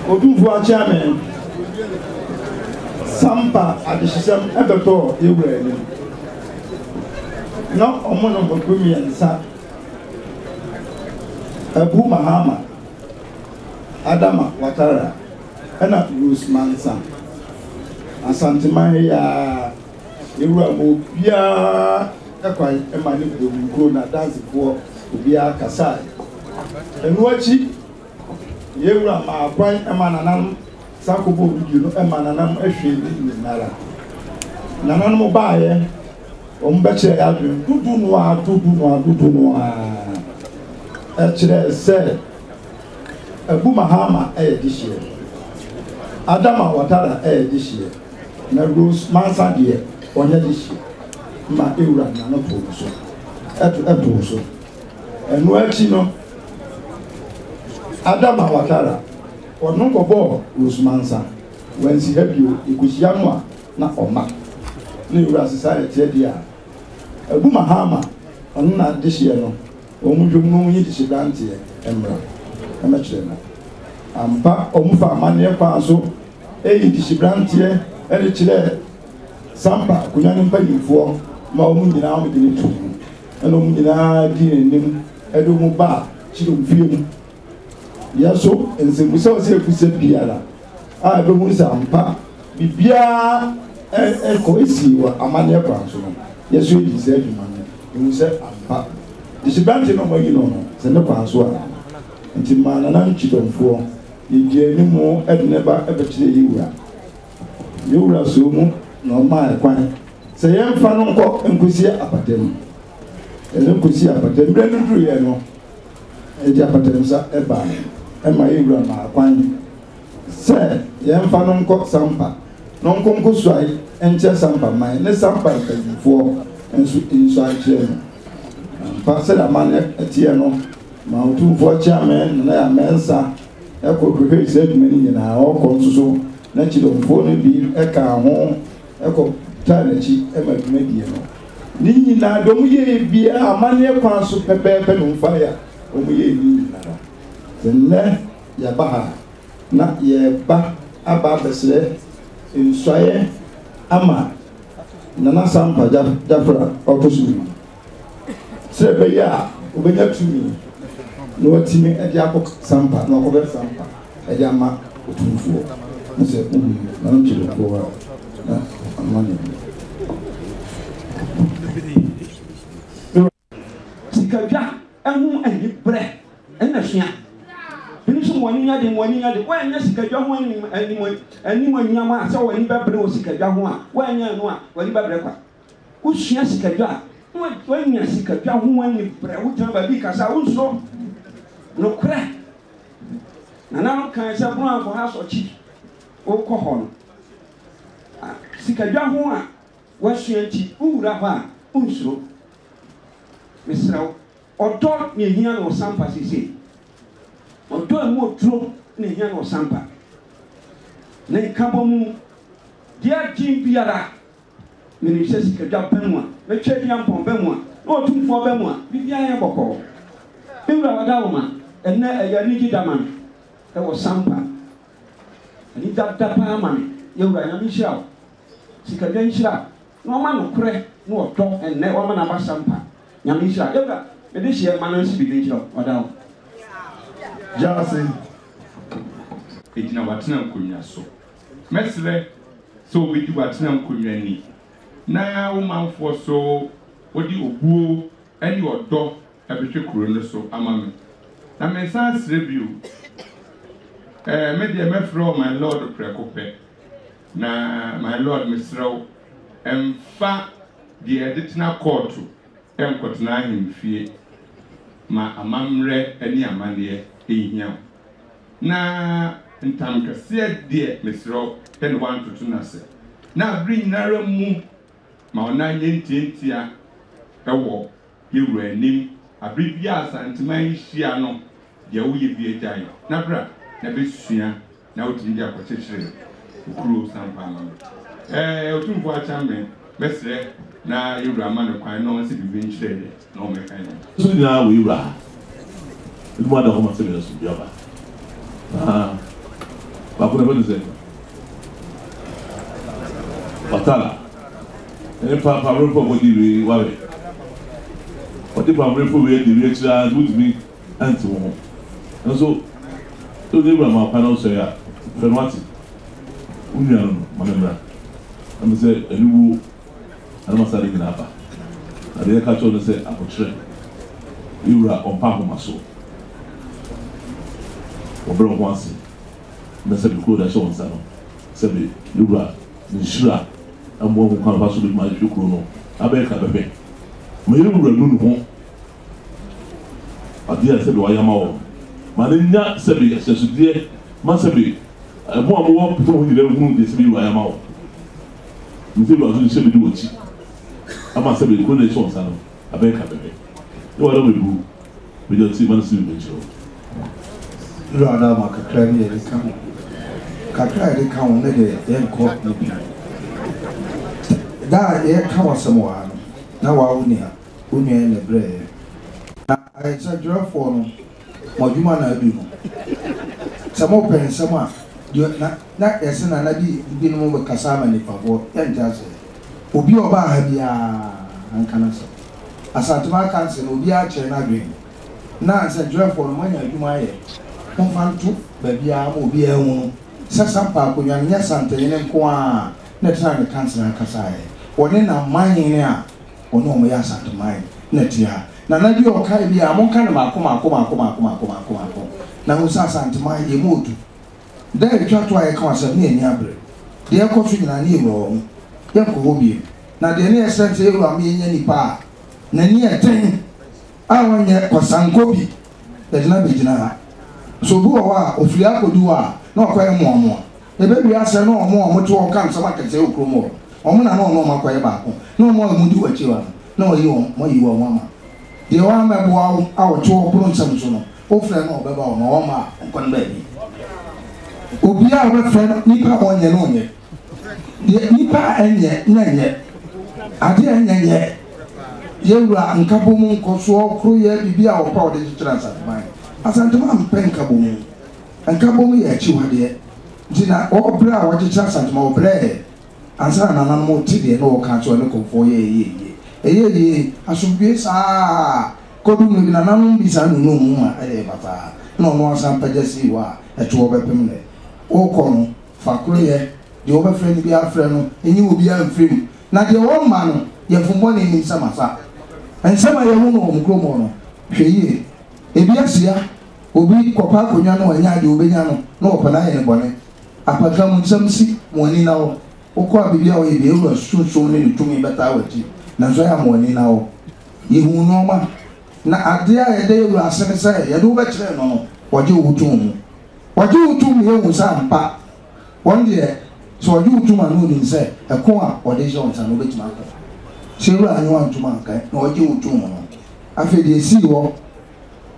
Otumfuo chairman Sampa adeshisem ebeto ewure ni no omono bokumi ensa Abu Mahama Adama Watara ena Bruce Mansa asantima ya ewura mo bia ekwan emani gbo na dance fo bia kasai enu achi yewura ma kwan emananam sakobo video no emananam ehwe ni nara nananum baaye ombeche ya dudu no a ekire se Abu Mahama dishie Adama Watara dishie na Rose Mansa de onye dishie ma ewura na no so eto so enu achi no Adama Watara ono gobo Rose Mansa wensi hebio ikushia no na oma na ewura society dia Abu Mahama ono na dishie no omudwom no yi dishie dantie emra amachire na ampa omufa amane kwa so eyi dishie dantie ele chire Sampa kunyane mpanimfo ma omu nyina amudini tu eno omu nyina di enim edo mu ba chire mfiem yaso ensembusa ose ekusa biara a be mu Sampa bibia ko esiwa amane kwa so no yaso yi se aduma no mu se ampa disibante no magi no se ne kwa so a nti mana na nchidomfo yegye ni mu edneba ebetire yiwura so mu no ma kwan se yemfa no nko enkosi apatem enkosi apatem bre no duru ye no eji apatem sa eba ema yiwura ma kwan se yemfa no nko Sampa no nko so ai enche Sampa mai ne Sampa kafo enso inso ache pa se da man etie no ma Otumfuo chairman na ya mensa eko kweke se dwumani nyina okọ nso na chidomfo no bi eka ho eko tanachi emadwumadi no ni nyina dom ye bi amane kwa so pepepe no mfa ya omu ye ni nyina no zenle ya baha na ye ba aba besre insoye ama nana Sampa jafra otosu sebe ya obenya tumi no watimi edi akọ Sampa no akọ Sampa edi ama Otumfuo nse na nchiro ko na amani sikabia ehu ani bre ena hia binisu wani nya de wa nya sikabia ho ani nyama asa wani bebre o sikabia ho a wa nya no a wani bebre kwa wo hia sikabia wa nya sikabia ho ani bre wo tan ba bi kasa wo so no kra na na kan se bro for ha so chi o ko ho no sikadwa ho a wa suanti ura ha unsuro misrawo odo ne hia no Sampa sisi odo mu otro ne hia no Sampa ne kabomu dia jimbiara me se sikadwa banwa me twedi ampon banwa na Otumfuo banwa bibia ya bokọ ura wada wo ma enne eya ni gidaman e wo Sampa ani da pa ama me yewura nyame hyira sikadwa nhyira na ɔma no korɛ na ɔtɔ ɛnnɛ ɔma na ba Sampa nyame hyira yewura mede hyia ma no nsi bi nhyira ɔda wo Jase egyina watena nkonwa so mesre so obedi watena nkonwa ni na wo manfo so odi obuo ani ɔdɔ abetwe kuro no so ama me na me san sre bio me de me fro my lord prekope na my lord mesrew emfa de edetena court enkotena ahemfie ma amamre ani amane ehia na ntamkase de mesrew ten want to tunase na bring nara mu ma ona nyentintia ewo yewura anim abribia asanteman hia no de wo ye bi agyan na bra na besua na wotindi akɔkyekere okuro Sampa ma Otumfuo achambe mesre na yewura ma no kwan no se bibi nkyerɛ na o mekan no so nyina wo yewura edu ma da ho ma se be so biaba ba ko na be ze batala pa ro po body we wawe o ti pa ro po we di re tira would be anti wo no so to the ma pa no so ya fermati unya no manembra am say eluwo ana masari gina ba ade ka cho no say apotre yura on pa ho maso obro kwansi na se bi ko da so on sa no se bi yura ni shira ambo ko kan ba so bi ma jukuru no abeka bebe me yura nu ho adia se bi wa yama wo manenya se bi esesudie ma se bi mo amwo pito ho nyire hunu de se bi wa yama wo nti lo azu se bi di wochi ama se bi ko na so on sa no abeka bebe e wa do me bu be jo ti man su be jo lo ada ma kakra ni e kakra de ka won ne de e ko ni bi da e ka wasam wa no na wa unia ne bre na ai sa drafo no mo djuma na adu no samo pen sama na ese na bi no mo kasa ma ni pavo e njaze obi oba ha bia ankana so asatuma kanse no obi a che na dwen na sa drafo no manya adwuma ye konfantu ba bia mo obi a hu sa Sampa ko nya santene nko a na tana kanse na kasa ye woni na manyin ne a ono mo ya santumai na tia na bi o kai bi a mon kan ma ko na ho sa santumai ye modu da e twa to aye kan asem ne ani abre de e ko so nyina ne ewro ho ye ko ho bi na de ne esente ewro am ye nya nipa na ni eten a wonye kosanko bi de na be gina ha so bu o wa ofiri akodu a na okoye mo e be bi ase na omo to o kan sama kese okromo omo na no makoye ba ko no mo mu di wachi wa no yi wo mama de wa ma bo a wo to o bro nsam so no o fre no be ba o no ma nkon ba bi obi a we fre nipa onye no onye de nipa enye nanye ade enye yewura nkabo mu nkoso okro ye bibia wo pa o de chira satman asantuma mpen nkabo mu ye chi wade dina o bra wo de chira satman o bra ansa na mo ti de no ka so ne konfo ye asubie sa kodu no na nanom bi sa no mu ma bata no Sampa jasi wa eto obepem ne o kono fakuro ye de obefre bi afre no enyi obi amfrem na de wo ma no ye fumbo ne nim samasa ensama ye hu no omkromo no hweye ebi asia obi kopa konwa no anya de obenya no na opana ye bone apagam nsamsi moni na wo okwa bibia wo ye be ewura sunsun ne tumi beta wati na so ya moni na wo ye hu no ma na ade a ye de ewura asene sai ye do ba kire no waje wutum ye hu Sampa wonde so waje wutum anu ni sai eko a ode je on san no betima ko se ewura anyo antum ankai na waje wutum no afi de si wo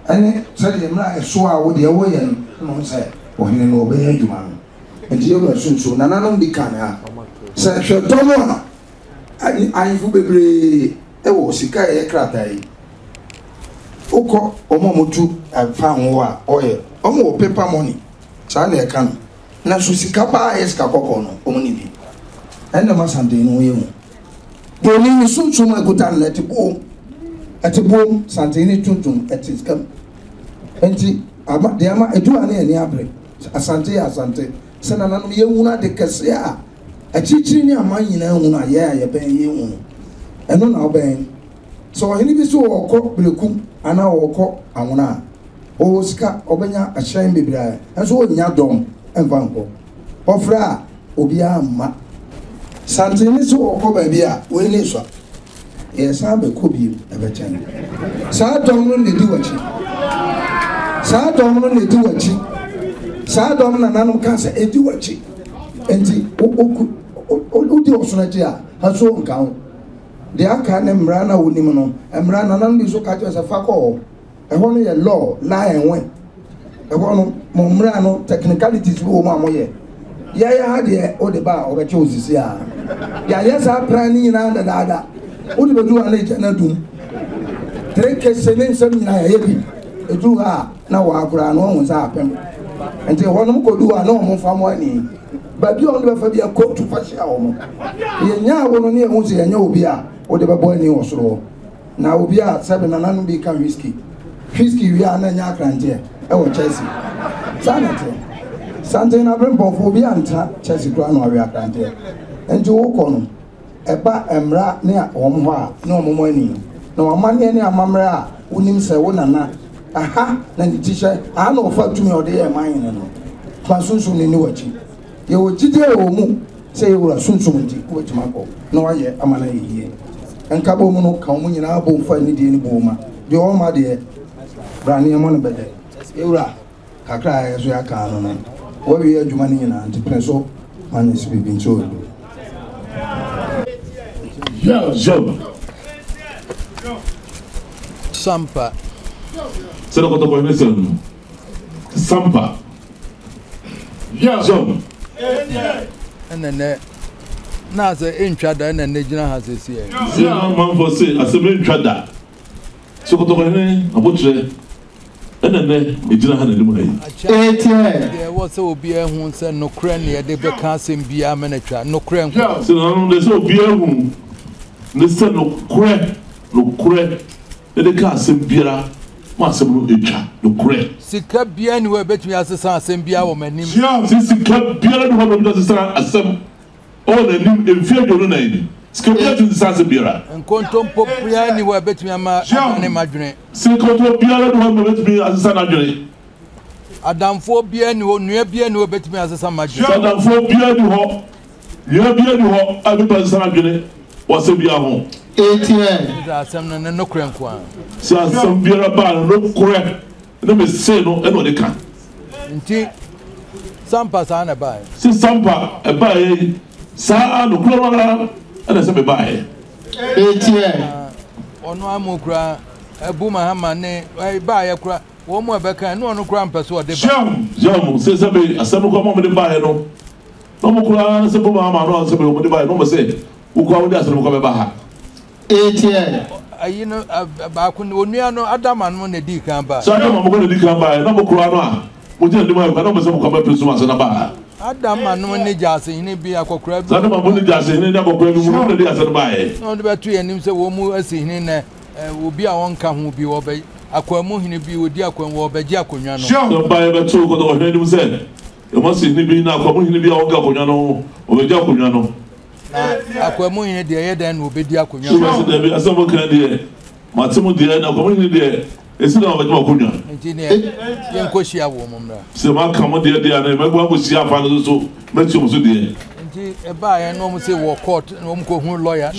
ene se de mra eso a wo de wo ye no sai wo hene no obe adwuma no enti ewura sunsun na nanom bi kan ha se hwe tomo no ayifu bebre ewo sika ye kratai uko omo mutu afa ho a oye omo paper money cha na e kan na so sika ba sika kokko no omuni bi enda masante no yemu boni ni sunsun akuta leti bo sante ni tuntum etiskam enti ama de ama eduane ani abre asante sana nanom yewuna de kese a achichiri ni ama nyina hunu aye ben yehunu eno na oben so hini bi so okọ bleku ana okọ awona o sika obenya ahyan bebra enso onya dom emfa nko ofra obi amma sante ni so okọ ba bia we ni so ye sa be ko bi e be chan sa dom no ne di wachi sa dom no ne di wachi sa dom na nanom ka se edi wachi enti o di osonaje a haso nka ho de aka ne mra na wonim no mra na nan bi so ka je se fa ko e ho no ye law la enwe e ho no mo mra no technicalities wo mo amoye ya ha de o de ba o be che osisi a ya sa plan ni na da o de bedu ana je na dum treke se ne nsam ni ya bi edu ha na wa akura no ho sa apem enti ho no ko du a na mo fa mo ani ba bi on be fa bi ko tu fa sha o mo ye nya wo no ne hu se ye nya obi a o de be boy ni osoro na obi a sebe na nanu bi kan whiskey wi ana nya kranje e wo Chelsea sanate sante na brembo fo bi anta Chelsea kra no awi akranje enti wo ko no e ba emra ne a wo mo a na wo mo ani na wo mane ne amamra a wonim se wo nana aha na ni tisha ana wo fa tumi o de ye man ne no kwa sunsun ni wachi ye wo jide wo mu se ye wo sunsun ndi wo tima ko na wa ye amana ye enka bo mu no ka mu nyina bo fa ni de ni bo ma de o ma de brani mo no bede ewura kakra ya so ya ka no no wo wi adwuma ni nyina nti preso man is be nso Job. Sampa. Sera ko to ko me sen. Sampa. Job. Ene na ze entwada ene gina ha se sie. Se na man for say aseme entwada. So ko to ko ne abotre. Ene gina ha na limu hayi. There was obi ehun se no kra ne de be ka asem bia menatwa no kra nko. Se na no de so obi ehun. Ne se no kra. De ka asem biara. Ma asem no etwa no kra. Sika bia ni we betumi asesa asem bia wo manim. Sika biara no ho no asesa asem. O na nim emfie do no na ni. Sika biara tu asesa biara. Nkontompo bia ni we betumi ama ne madwene. Sika to biara no ho betumi asesa na dwene. Adamfo bia ni ho nua bia ni we betumi asesa madwene. Adamfo bia ni ho. Nua bia ni ho abetumi asesa na dwene. Wase bia ho. Asem no kra nko a. Si asem biara ba no kra. No me say no e no de kan. Nti Sampa sa na ba. Si Sampa e ba e sa no kra na e se be ba e. Ono amokura ebu mahama ne ba ye kura wo mo be kan no kura mpeso o de ba. Jam se se be asem ko mo de ba e no. No mo kura se bu mahama no se be mo de ba e no mo se wo ko wo de asem ko be ba ha. Ayi no ba ku onua no adama no na di kan ba. So adama mo ko di kan ba e no mo kura no a mo je ndi mo e no mo se mo ko ba pesu ma se na ba. Adama no ne jase ni bi akokura bi. Adama mo ni jase ni na akokura bi mo de ase ba e. No de betu enim se wo mu asihini na obi a won ka ho bi wo be akwamu hini bi odi akwamu wo be ji akonwa no. So ba e betu ko do hwani mu se. E mo se ni bi na akwamu hini bi a won ka akonwa no o be ji akonwa no. Akwamu hini de ye den no be di akonwa. So se de bi asamo kan de matemu de na akwamu hini de esi na o be ji akonwa. Nti ne ye nkohia wo momra. Se ma ka mo de na me gwa mo si afa no so metu mo so de. Nti e ba ye no mo se wo court no mo ko hu lawyer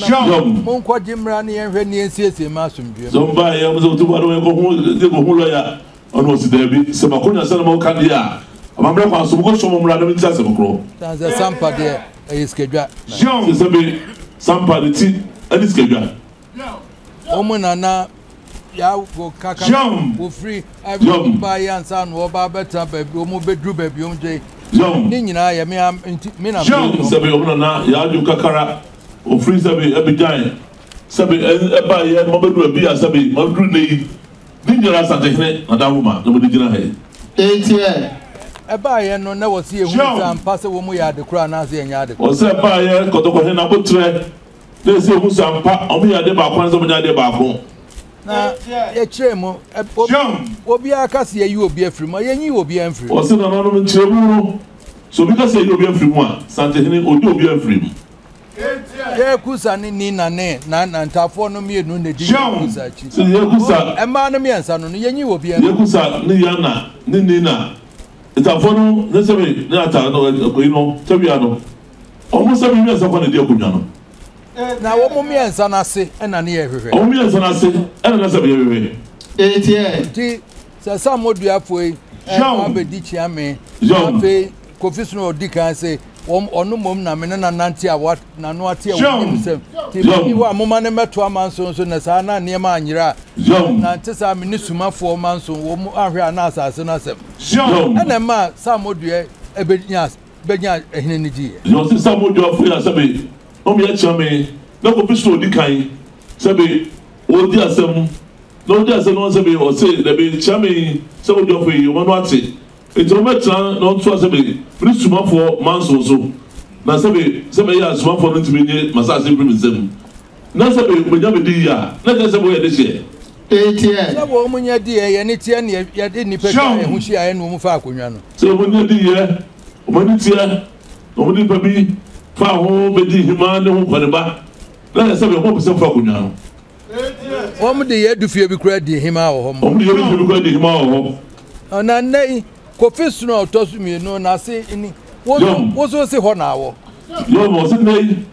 mo nko jimra ne ye hwe ne esiesie ma asomdwe. So ba ye mo so tu ba no ko hu lawyer ono si de bi se ma konya se na mo ka de a amamra kwa so mo so mo mra na mi tase mo kro. Tanza Sampa de eskedwa. Se be Sampa de ti ani skedwa. Omo nana ya go kaka wo free every buy answer no ba beta baby omo bedru baby omje ni nyina ya me na se be omo na ya ju kakara o free se be ebijan se be e ba ye mo bedru abi ya se be mo bedru nei ni nyira sa tehne na da ruma no mo digina he eba ye no na wo se ehu Sampa se wo mu ya de kura na se enya de o se ba ye kotoko he na botre na se ehu Sampa o mu ya de ba kwa nso mu ya de ba ko na ye kire mu obi aka se ye obi afiri mu ye nyi obi afiri o se na no no nkire mu so bi ka se ye obi afiri mu a sante hene odi obi afiri mu ye kusa ni na ntafo no mienu na di kusa chi so ye kusa ema no miensa no ye nyi obi ye kusa ni ya na ni na ntafo no ne se be na ata no ko ino tabia no o mo se bi miensa kwa na di akunwa no na wo mo miensa na se na ne ye hwehwe o miensa na se na se be ye hwehwe ti se samodua foi abedi chiame afi Kofi no di kan se onu mom na me na nanti a what na no ate a wo nim ti bi wo amoma ne meto amanso so na sa na ne ma anyira na nti sa me ni sumafo manso wo mu ahwe na asase na asem na ma samodua ebenya ehene ni di yo si samodua fo ya sabe o me ya chame na Kofi no di kan sabe o di asem no di asem no sabe o se de be chame samodua fo yi o no ate ito metra no to sabe pri sumafo manso so na sabe ya sumafo no ntimi nye masase pri mzem na sabe menya be di ya na je sabe ye de hye na wo munya di ye ne tie ne ye de ni pe ka hu hia ye no mu fa akonwa no so munya di ye o mani tie o mani pa bi fa ho be di hima ne ho kwaneba na sabe mo be se fa akonwa no wo mu de ye du fie bi kura di hima wo ho mo de ye du fie bi kura di hima wo ho na nei Kofi no tosu mi no na se ni wo so se ho na wo yo mo se nei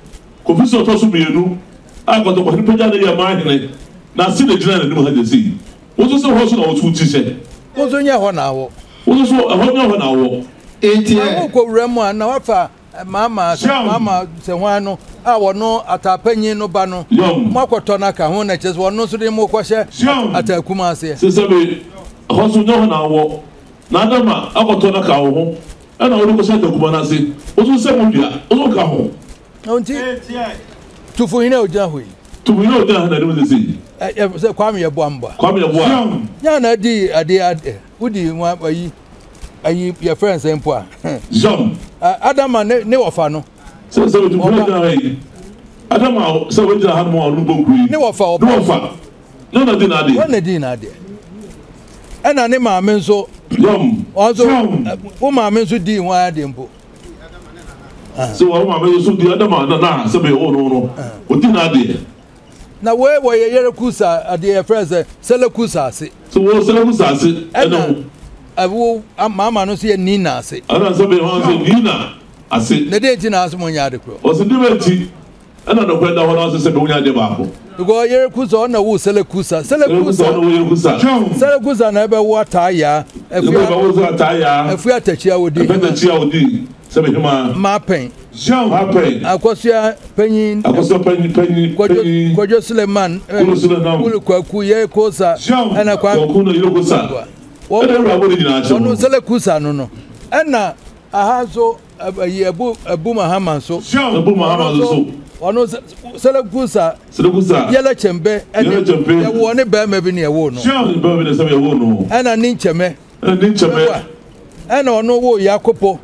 Kofi no tosu mi no a ko to ko ni peja ne ya ma hene na se de gina na ni mo ha de si wo so se ho so na wo tu ti se wo so nya ho na wo wo so ho nya ho na wo wo ko wura mu na wafa mama se ho no a wo no atapanyin no ba no mo akoto na ka ho na che wo no so de mo ko hye atakuma ase se be ho so nya ho na wo na adama akoto na ka wo ho ana wo ko se takuma na se wo so se mo dua wo ka ho onti tufu hina oja hui tufu hina oja na de se se kwame ye boamba nya na di ade udi nwa ayi your friends empo a adama ne wofa no se tufu hina ai adama se wo jira han mo onu bokui ne wofa no na di na ade ena ne maame nso also wo maame nso di nwa ade mpo so wo maame nso di adama na se be o no o di na ade na wo ye yere kusa ade friends sele kusa ase so wo sele kusa ase ena awu mama no se ni na ase ana se be ho se ni na ase ne de ti na ase mo nya ade kro o se di be ti ena no kwenda ho na se be wo nya ade ba ko go yere kusa ona wo sele kusa na ebe wo ataya efu atachia wodi sebe hima mapen mapen akosia penyin kojo Suleiman kulu kwaku ye kosa ana kwa kuno ile kosa ene ro abodi nyina acho ono sele kusa no ena ahazo abu Muhammad so ono sele kusa yele chembe ya wo ne ba ma bi ne wo no ba bi ne sebe wo no ena ni cheme ena ono wo Yakopo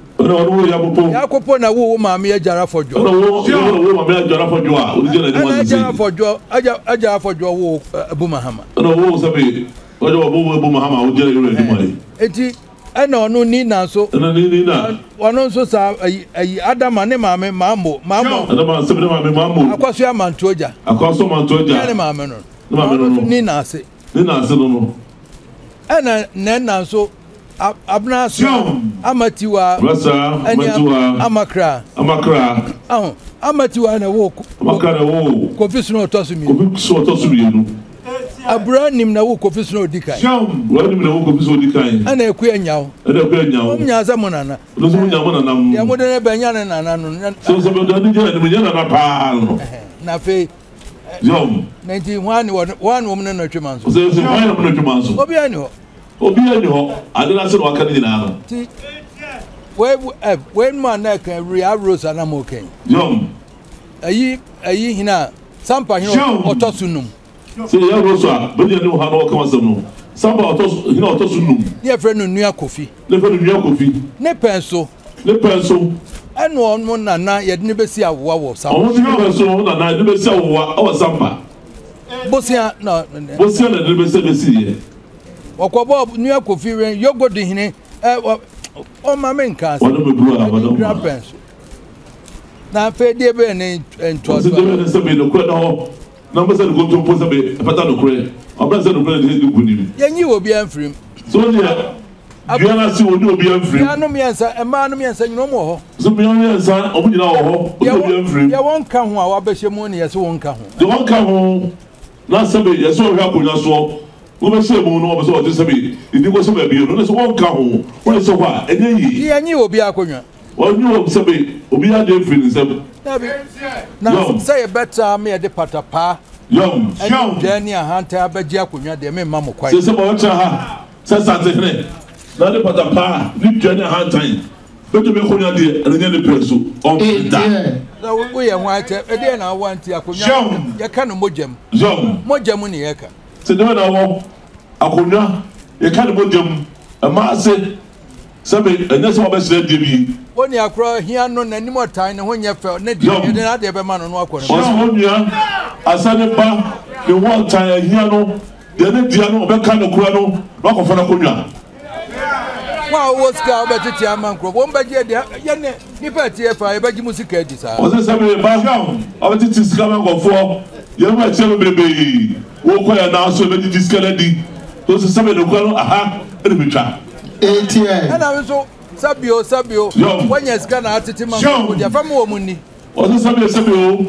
Yakopo na wo maame ya jara fojo wo maame ya jara fojo a odi jara ni ma jara fojo aja fojo wo Abu Muhammad wo sebe ojo wo Abu Muhammad odi jara ni mo eti ena ono ni na so ni na ono so sa ayi Adama ne maame mambo Adama sebe ne maame mambo akwaso amantoja ne maame no ni na ase no ena na so abna so amatiwa amakra amatiwa na wo Kofi no tosu mi abura nim na wo Kofi no dikai ana eku enyawo nya za monana ya mo de benya ne nana no so be do ni je ni nya na pa no na fe nti wani wo mun na twema so so wani wo mun na twema so obi ani ho ade na se no aka ni na no ti when man na kan ria rose na mo kan ayi hina Sampa hina otosunum se ya rose a be ni ho ha no ka masam no Sampa otosu num. Ye friend no nua kofi. Le friend nua kofi. Ne penso. Le penso. Eno on nana ye de ne besi awoa wo Sampa. Omo ni penso nana de besi awoa o Sampa. Bosia no. Bosia na de besi ye. Okobo nua kofi ren yogo de hine o ma men kan. Wono me bru a wono. Penso. Na fe de be ne ento. Se de be se be no kwa na ho. Na mo se go to po se be pata no kure. Obra se no kure de du kunim. Ye nyi obi anfrim. So dia Biana si woni obi anfrim. Biana mi ansa, ema no mi ansa nyino mo ho. So biana ansa, obi nyina wo ho, obi anfrim. Ya won ka ho a wa behye mu ne yese won ka ho. De won ka ho. Na se be yese o hwa konya so. Wo be se mu no obi so o se be. Idi ko se be bi no, so won ka ho. Wo se kwa enye yi. Ye nyi obi akonwa. Won nyi obi se be, obi ya de free nsem. Na say e better me de patapa. Yom. Dani ahanta abeji akonwa de me mamo kwai. Se mo cha ha. Se sante hne. Na de patapa, ni dani ahantan. Beto me konya de enye ne preso. On da. Na wo ye ho ate, e de na wo anti akonwa. Ye ka no mojam. Mojam ne ye ka. Se de na wo akonwa, ye ka no mojam. Ma ase sabe enye se wo be sire de bi. Woni akro hia no nanim otan ne ho nye fe ne de ye na de be ma no no akọ no. Oso onua asane ba de wo tan hia no de ne dia no be ka no kura no wa ko fa na konwa. Wa wo ska obetiti amankro wo mbaje de ye ne nipa tie fa e baji musika edi sa. O se sabe ba obetiti sika ma ko fo ye ma che no bebe wo ko ya na so be di sika di to se sabe no ko no aha e de bitwa ana we so sabio wanya sika na atete mankro dia fa mo munni. O se sabe o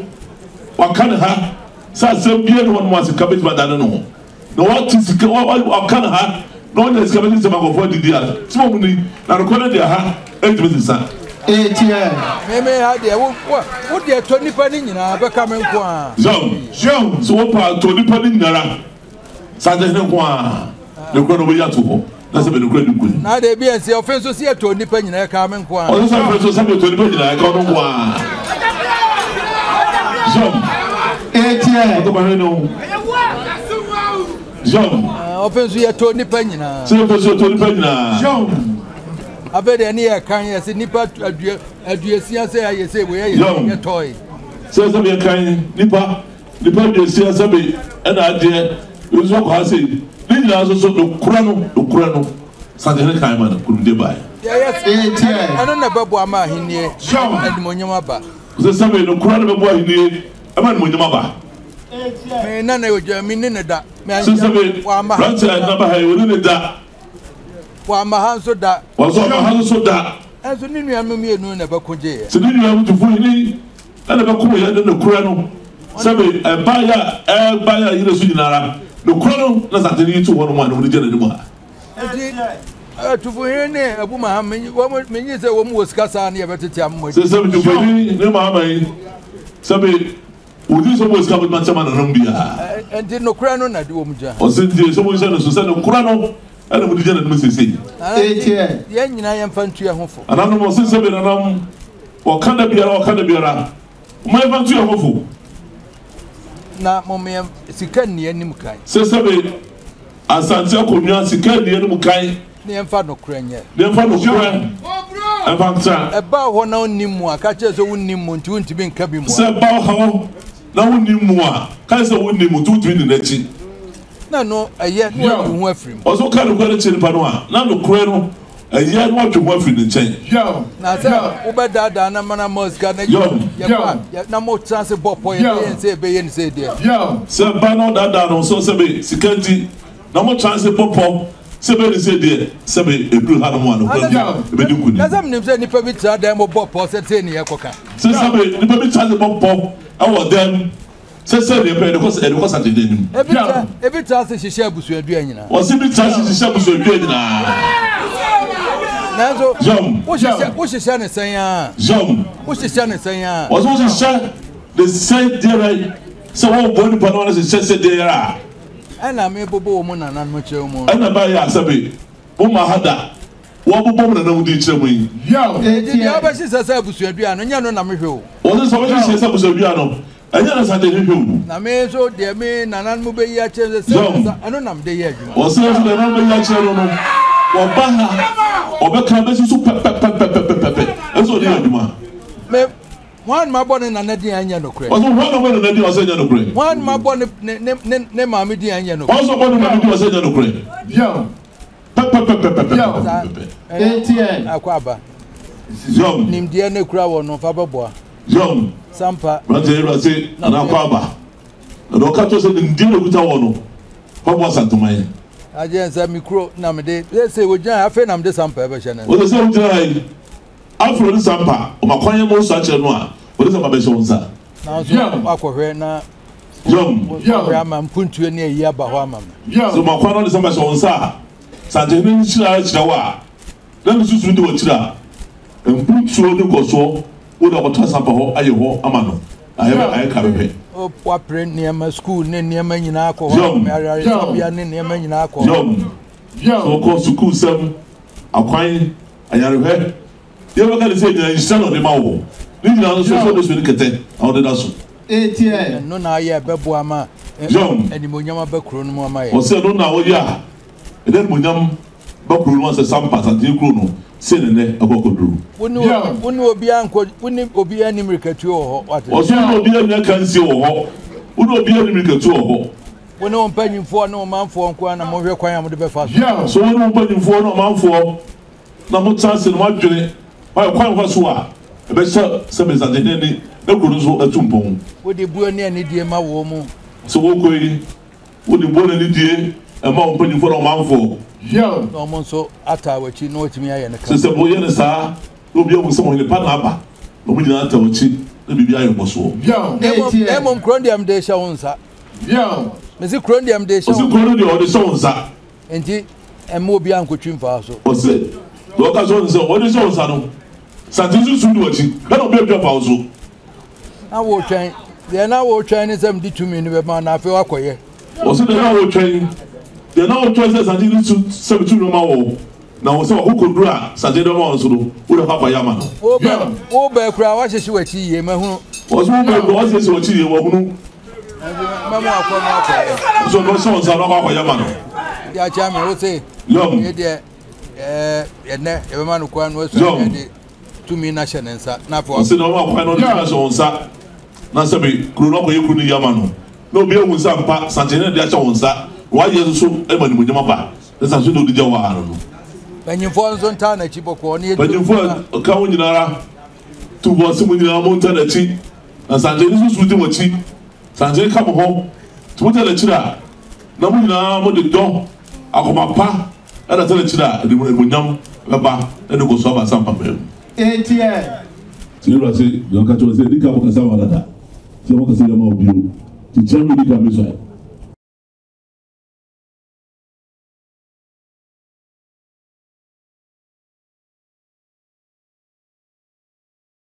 wa kan ha sa se bie no mo asika be ma dan no no what is wa kan ha no one is coming to my the deal. Small money, now recorded their ha, 8 minutes. Maybe I dear, what dear 20 penny in a becoming qua. Jean, so what part 20 penny in a Sunday no qua. The crowd we are to. That's a bit of credit. Now they be and say offenses here 20 penny in a coming qua. Oh, that's a 20 penny in a common qua. Jean, offense we are told nipa nyina. So offense to nipa nyina. Jean. Abede ani e kan ye se nipa aduasia se aye se we ye toy. So se be kan nipa aduasia se be e na ade we so ko se. Ni nyina so do kura no. Sade ne kan ma na kurunde bai. Yes. Ano na babo ama ahenie. Jean. Edmonyam aba. So se be no kura no babo ahenie. Ama edmonyam aba. Me na na ojo mi ne da. Wa ma ha na ba ha woni ne da. Wa ma ha so da. Wa so ma ha so da. Enso ni nua me enu na ba koje. Se ni nua mutu fu ni na ba ko ya na kura no. Sabe ba ya yire su nyinara. No kura no na sa tani tu wono ma no ni jana ni mu ha. Tu fu ne abu ma ha me nyi se wo mu osika sa na ye betete am mo. Se tu fu ni ne ma ma yi. Sabe Udi so mo ska but chama na nambia. Enti no kura no na de wo muja. O se die so mo se no so se no kura no ana mo di jana no sese. Ye nyina ye mfa ntua hofo. Ana no mo se se be na nam o kana biara. Mo ye mfa ntua hofo. Na mo me sika ni anim kan. Se se be asante akonwa sika ni anim kan. Ne mfa no kura nye. Ne mfa no kura. Evanta. Eba ho na onimu aka che so wonimu nti wontibi nka bi mu. Se ba ho na wonimu a ka se wonimu tutu ni nachi. Na no eye no hu afrim. Oso ka no kwere chiri pa no a na no kure no eye no atwe ho afrim ni chen. Na se ubedada na mana mosca na na mo chance bopo ye se be ye ni se dia. Se ba no dada no so se be sikanti na mo chance bopo sebe ni se de sebe ebru ha no mo ano ko be di kuni na sam nim se nipa bi tra dem bo po se te ni ekoka se sebe nipa bi tra bo po awo dem se ne pe de ko sa de nim ebi tra se hihye abusu adua nyina o se bi tra se hihye abusu adua nyina na so jom wo hihye ne san ya jom wo hihye ne san ya o so hihye de se de right se wo bo ni pa no se se de ya ana me bobo mo na nan mo che mo ana ba ya sabe o ma hada wo bobo mo na nan di che mo yi ya ba shi sasa abusuadua no nya no na me hwe o o se so ba shi sasa abusuadua no ɛnyɛ na sante hwehwɛ wu na me so de me nanan mu be yi a kyerɛ sɛ ɛno nam de yɛ adwuma ɔsɛ so nanan mu yi a kyerɛ no no ɔba ha ɔbɛka bɛsi so pɛpɛpɛpɛpɛpɛ ɛso de yɛ adwuma me one ma bɔ ne nana di anya no kure ɔsɛ one ma bɔ ne nana di ɔsɛ nya no kure one ma bɔ ne maame di anya no ɔsɛ bɔ ne maame di ɔsɛ nya no kure yo pɛpɛpɛpɛpɛpɛ ATN akwaba yom nimdeɛ ne kura wɔ no fa bɛboa yom sampa brante erase ana kwaba na ɔka to sɛ nimdeɛ ne kuta wɔ no fa bɔ santoman agye nsa mikro na me de sɛ wogyina afei na me de sampa ɛbɛhyɛ ne o de sɛ wogyina yi afro ne sampa o ma kwanye mo so akyerɛ no a o de sɛ ma bɛhyɛ wo nsa na so akɔhwɛ na yom ama mpuntuo ne ayi aba hɔ ama me so ma kwano de sɛ ma hyɛ wo nsa sante ne nhyira akyerɛ wo a na ne susu de wɔ kyerɛ a mpuntuo ne kɔsoɔ wo da wɔtɔ sampa hɔ ayɛ hɔ ama no ayɛ ka bɛpɛ o wapre nneɛma school ne nneɛma nyinaa akɔ hɔ ayare sabia ne nneɛma nyinaa akɔ so kɔ school sɛm akwan ayarehwɛ yɛbɛka ne sɛ nyina nhyira na ɔde ma wo ne nyinaa no so de so ne kɛtɛ a wɔde da so ATN no na ayɛ bɛboa ma animonyam abɛkuro no mu ama yɛ ɔsɛ no na wɔyɛ a ɛdɛ animonyam bɛkuro no sɛ sampa sante kuro no sɛ ne nɛ ɛkɔkɔduru wone obiaa nim rekatuo wɔ hɔ ɔsɛ wone obiaa nya kansie wɔ hɔ wone obiaa nim rekatuo wɔ hɔ wone wo mpanyimfoɔ ne ɔmanfoɔ nko a na mohwɛ kwan a mode bɛfa so wone wo mpanyimfoɔ ne ɔmanfoɔ na motena ase no moadwene woayɛ kwan fa so a ɛbɛhyɛ sɛ mesantene ni na kuro no so atu mpɔn wode buo ne anidie ma wɔ mu sɛ wokɔ yi wode buo ne anidie ɛma wo mpanyimfoɔ ne ɔmanfoɔ na ɔmo nso ata wakyi na watumi ayɛ ne ka sɛ woyɛ ne saa na obi ahu sɛ ɔhene pa na aba na ɔmo nyinaa ata wakyi na biribi ayɛ mmɔsoɔ ɛmom kuro deɛ mede hyɛ wo nsa mesi kuro deɛ mede hyɛ ɔsi kuro no deɛ ɔde hyɛ wo nsa enti ɛma obiaa nkɔtwi mfaa so ɔsɛ deɛ ɔka hyɛ wo nsa ɔde hyɛ wo nsa no sante susu de wakyi ɛna ɔbɛ atwa fa wo so na wotwɛn deɛ na wotwɛn ne sɛ mede tumi no bɛma na afei wakɔyɛ ɔsɛ deɛ na wotwɛn deɛ na wotwɛn sɛ sante ne su sɛ metu no ma wɔ na wɔ sɛ wakɔkɔduru a sante dɛ ma wɔ so no wode fa yɛ ama no wobaa kura wahyehye wakyi yie mahunu ɔsɛ wobaa kura wahyehye wakyi yie wahunu mɛmo akɔ no akɔyɛ so ɔbɛhyɛ wo nsa na wakɔyɛ ama no de akyɛ me wo se yom deɛ ɛnɛ yɛbɛma no koa no wasua de tumi no ahyɛ ne nsa na afei ɔsɛ na ɔma kwan no ɔde hyɛ wo nsa na sɛ me kuro no akɔyɛ kuro no yi ama no na obi ahu nsa mpa sante ne de ahyɛ wo nsa wayɛ so ma nimonyam aba ne sa so na ɔde gya wɔ ano no banyimfoɔ nso ntaa n'akyi bɔkɔɔ ne banyimfoɔ a ka ho nyinara to bɔse mu nyinaa mo nta n'akyi na sante ne susu de wɔkyi sante ka mo hɔ to mo ta n'akyiri a na mo nyinaa mo de dɔ akɔma pa ɛna ta n'akyiri a nimonyam bɛba ɛne kɔ so aba sampa bɛɛ mu ATN tiwura se yɔn ka kyerɛ sɛ dika mo kasa wala da sɛ mo kasa yɛ ma obi o ti kyerɛ mi dika mi sɔ